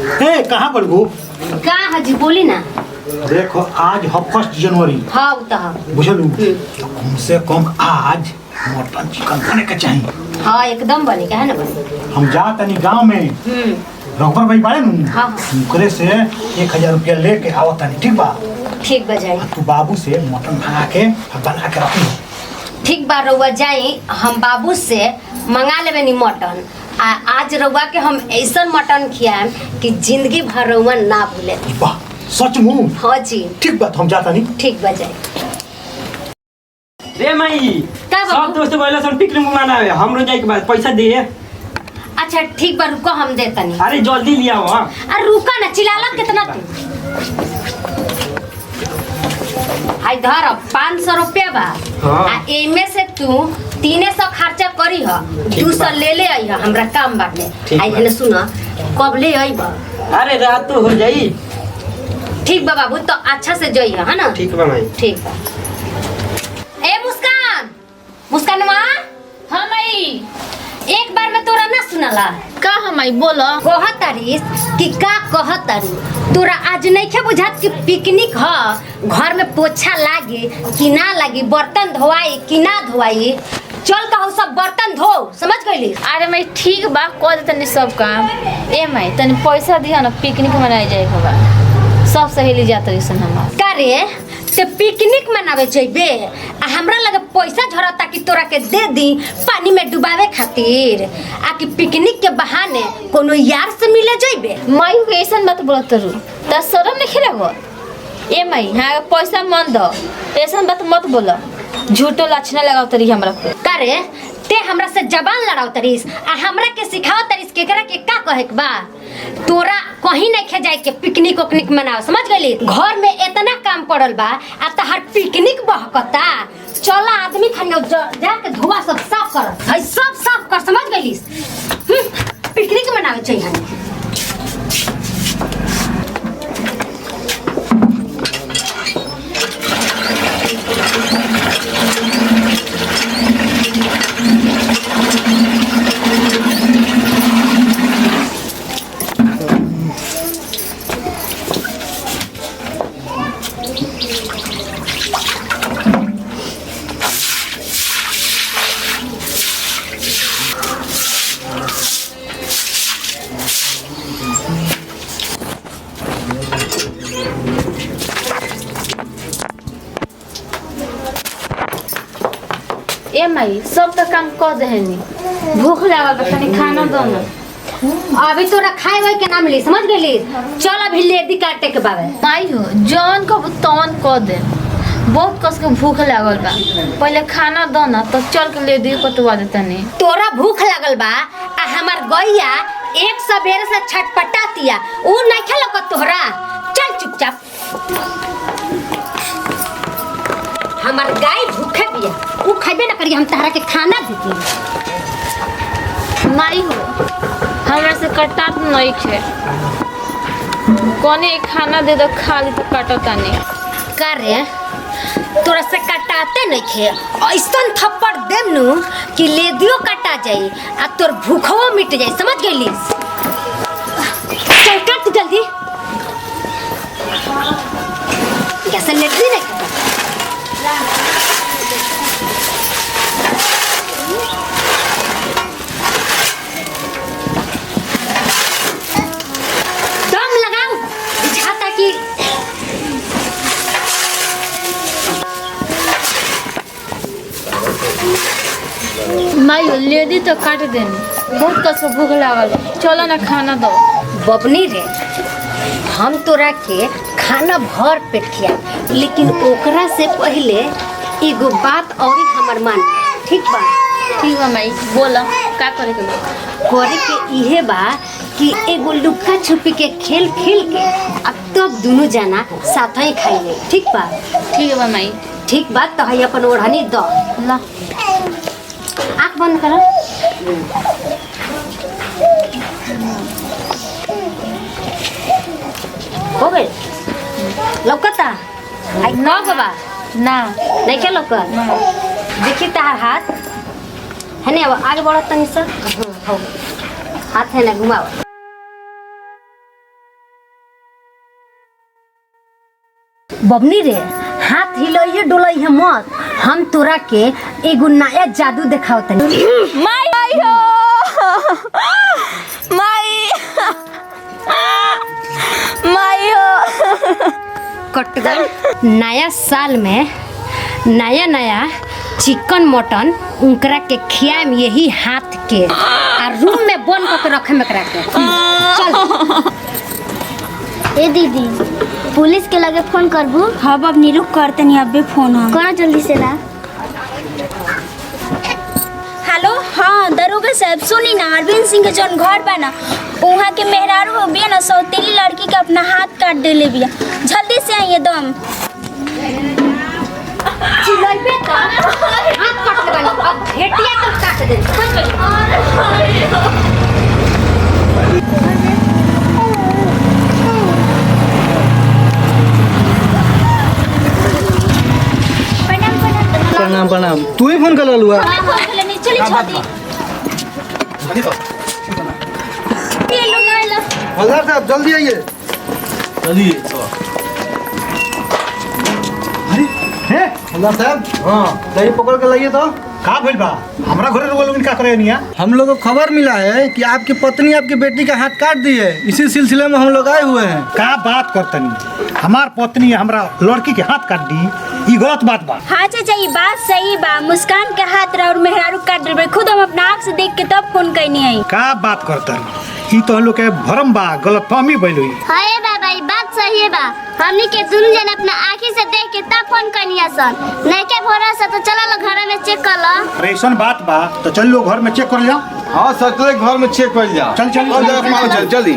ए कहाँ पर गो? का हजी बोली ना। देखो आज है 1 जनवरी। हाँ उतर। बुझलू कम से कम आज मटन चिकन बने के चाहिए। हाँ एकदम बने का है ना बने। हम जा तनी गांव में रघुवर भाई बाड़े नु। हाँ उनकरे से 1000 रुपया लेके आओ तनी। ठीक बा? ठीक बजाई। तू बाबू से मटन मंगा के बना के रखी। ठीक बा रउआ जाई हम बाबू से मंगा लेबे नी मटन। आज रउआ के हम ऐसा मटन खियाएम कि जिंदगी भर रउआ ना भूले। वाह सच मुँह? हाँ जी। ठीक बात हम जाता नहीं। ठीक बजाई। रे माई का बाबू? सब दोस्त बोले सन पिकनिक मनावे हमरो जाए के बाद पैसा दे। अच्छा ठीक बा रुको हम देता नहीं। अरे जल्दी लिया हो। अरे रुका ना चिल्लाला कितना तू। हाय धर 500 रुपया बा। हाँ। आ एमे से तू 300 खर्चा करी ह 200 ले आई ह हमरा काम बाटे। आई है सुन कब ले आई बा? अरे रात तो हो जाई। ठीक बा बाबू तो अच्छा से जई है ना। ठीक बा माई। ठीक बा। ए मुस्कान मुस्कान माँ। हाँ माई। एक बार में तोरा ना सुनाला का हमाई बोलो। कहतारीस कि का कहतारू तोरा आज नइखे बुझात कि पिकनिक ह घर में पोछा लागे कि ना लागी बर्तन धोआई कि ना धोआई। चल कहू सब बर्तन धो समझ गईली। अरे माई ठीक बा कह दे तनी सब काम। ए माई तनी पैसा दिया ना पिकनिक मनाए जाए होगा। सब सहेली जात रही सन हमार। का रे ते पिकनिक मनावे जइबे आ हमरा लगे पैसा झरता कि तोरा के दे दी पानी में डुबावे खातिर आ कि पिकनिक के बहाने कोनो यार से मिले जइबे। माई के ऐसन बात बोलत रू त शरम नहीं खेलागो। ए माई हाँ पैसा मन दो ऐसन बात मत बोलो। झूठो लक्षण लगाओ तरी हमरा पे। का रे ते हमरा से जबान लड़ाव तरीस आ हमरा के सिखाओ तरीस केकरा के का कहे के बा। तोरा कहीं नहीं खे जाए के पिकनिक उकनिक मनाओ समझ गईली। घर में इतना काम पड़ल बा आ तहार पिकनिक बहकता। चला आदमी खाने जाके धुआ सब साफ कर है सब साफ कर समझ गईली। पिकनिक मनावे चाहिए हमें। ए माई सब तो काम कर देहनी। भूख लागल बा तनी खाना दो ना। अभी तोरा खाए वाए के ना मिली समझ गईली। चल अभी लेदी काटे के बावे। माई हो जौन कब तौन कर दे। बहुत कस के भूख लागल बा पहले खाना दो ना तो चल के ले दी कटवा दे तनी। तोरा भूख लागल बा आ हमार गैया एक सबेरे से छटपटातिया ऊ नहीं खेलो तोहरा। चल चुपचाप। हमार गाय भूखे बिया ऊ खाइबे ना करी हम तहरा के खाना देती। माई हो हमरा से कटात नहीं खे। कोने खाना दे दो खाली तो काटता नहीं। का रे तोरा से कटाते नहीं खे ऐसन थप्पड़ देम नु कि लेदियो कटा जाई आ तोर भूखो मिट जाई समझ गईली। चल काट जल्दी। कैसे लेटरी नहीं खाता। दम लगाओ बुझाता कि माई हो ले दी तो काट देनी। बहुत कस के भूख लागल चलो ना खाना दो। बबनी रे हम तोरा के खाना भर पेट खिया लेकिन ओकरा से पहले एगो बात और हमर मान ठीक बा। ठीक बा माई बोला का करे के बा। करे के इहे बा कि एगो लुक्का छुपी के खेल खेल के अब तब दोनों जना साथ ही खाइले ठीक बा। ठीक बा माई। ठीक बा तो है अपन ओढ़नी दो ला आँख बंद करो। हो गई लौकता आई ना बाबा ना नहीं क्या लौकत देखी तार हाथ है नहीं अब आगे बढ़त तनी सर हाथ है ना घुमाओ। बबनी रे हाथ हिलइए डोलइए मत। हम तोरा के एगो नया जादू दिखाओ तनी। माई हो माई माई हो कट गई। नया साल में नया नया चिकन मटन उनकरा के खियाम यही हाथ के आ रूम में बंद करके रखे में करा के। चल ए दीदी पुलिस के लगे फोन करबू। हाँ बबनी रुक करते नहीं अबे फोन हम। कौन जल्दी से ला। हेलो हाँ दरोगा साहब सुनी ना, अरविंद सिंह के जौन घर बा ना वहाँ के मेहरारू हो बिया ना सौतेली लड़की के अपना हाथ काट देले बिया। जल्दी से आइए दम। चिल्लाइबे त हाथ काट ले बानी, अब भेटिया तो काट दे। प्रणाम प्रणाम। तू ही फोन कर ललुआ। चली छोटी हवलदार साहब जल्दी आइए। चलिए अरे हे हवलदार साहब हाँ दही पकड़ के लाइए तो। का भइल बा? हमरा घरे लोग का करे निया? हम लोग को खबर मिला है कि आपकी पत्नी आपकी बेटी का हाथ काट दी है। इसी सिलसिले में हम लोग आए हुए हैं। का बात करतनी? हमार पत्नी हमरा लड़की के हाथ काट दी, ई गलत बात बा। हाँ चाचा ये बात सही बा। मुस्कान के हाथ और मेहरारू काट देले। खुद हम अपना आँख से देख के तब फोन कैनी आई। का बात करतनी? ई तो हम लोग के भरम बा, गलतफहमी भइल हुई। हाय बाबा ये बात सही है बा। हमनी के दुनु जन अपना आँखी से देख के तब फोन करनिया सन। नहीं के भरोसा तो चला लो घर में चेक कर लो। अरे ऐसन बात बा तो चल लो घर में चेक कर लिया। हाँ सर चले घर में चेक कर जा। चल चल चल जल्दी।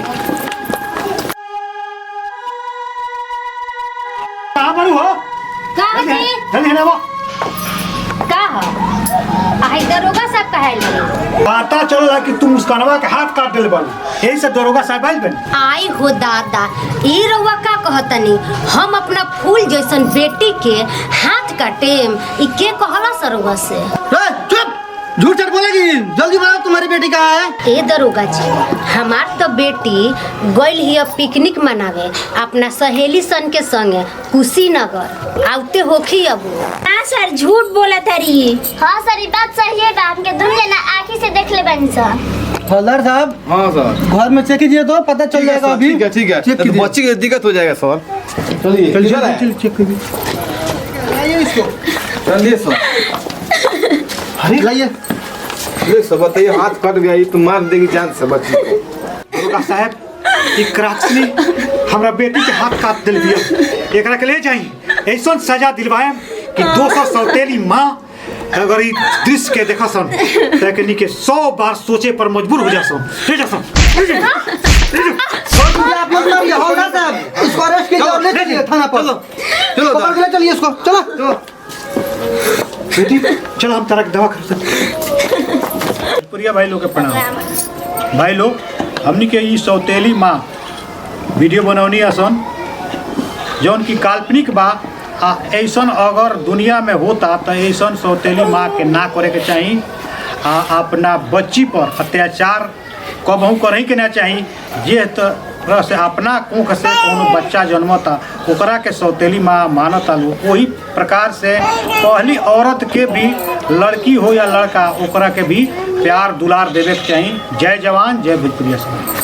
कहाँ बड़ू हो? का है जल्दी है ना वो। का है? आई दरोगा साहब कहे ले। पता चला कि तुम मुस्कानवा के हाथ काट दिल बन, यही से दरोगा साहब आइल बन। आई हो दादा ई रउआ का कहतनी? हम अपना फूल जैसन बेटी के हाथ काटेम, ई के कहला सरवा से? चुप झूठ सच बोलेगी। जल्दी बताओ तुम्हारी बेटी कहाँ है? ए दरोगा जी हमार तो बेटी गइल हिय पिकनिक मनावे अपना सहेली सन के संगे कुशीनगर। आउते होखी अब। हाँ सर झूठ बोला तारी। हाँ सर ये बात सही है बा। हमके दुनु जन आँखी से देख ले बनी सर। हवलदार साहब हाँ सर घर में चेक कीजिए तो पता चल जाएगा अभी। ठीक है ठीक है। चेक तो कीजिए। बच्ची की दिक्कत हो जाएगा सर। चलिए चलिए किधर है? चलिए चेक कीजिए। लाइए इसको। चलिए सर। अरे लाइए। ले सर बताइए हाथ कट गया, ये तो मार देगी जान से बच्ची को। दरोगा साहब ई क्राक्सनी हमरा बेटी के हाथ काट दिल बिया। एकरा के ले जाई ऐसन सजा दिलवाए कि 200 सौतेली माँ अगर ई दृश्य के देखा सन तकनी के 100 बार सोचे पर मजबूर हो जासन। ले जा सन। आप मत मारिए हवलदार साहब। इसको अरेस्ट कीजिए और ले चलिए थाना पर। चलो पकड़ के ले चलिए इसको। चलो बेटी चलो हम तरह दवा कर सकते। प्रिया भाई लोग के प्रणाम। भाई लोग हमनी के ई सौतेली माँ वीडियो बनौनी आसन जौन की काल्पनिक बा। आ ऐसन अगर दुनिया में होता तो ऐसन सौतेली माँ के ना करे के चाही। आ अपना बच्ची पर अत्याचार कबहू करही के ना चाही। जे तरह से अपना कोख से कोनो बच्चा जन्मता ओकरा के सौतेली माँ मानता लोग, वही प्रकार से पहली औरत के भी लड़की हो या लड़का ओकरा के भी प्यार दुलार देवे के चाही। जय जवान जय भोजपुरिया समाज।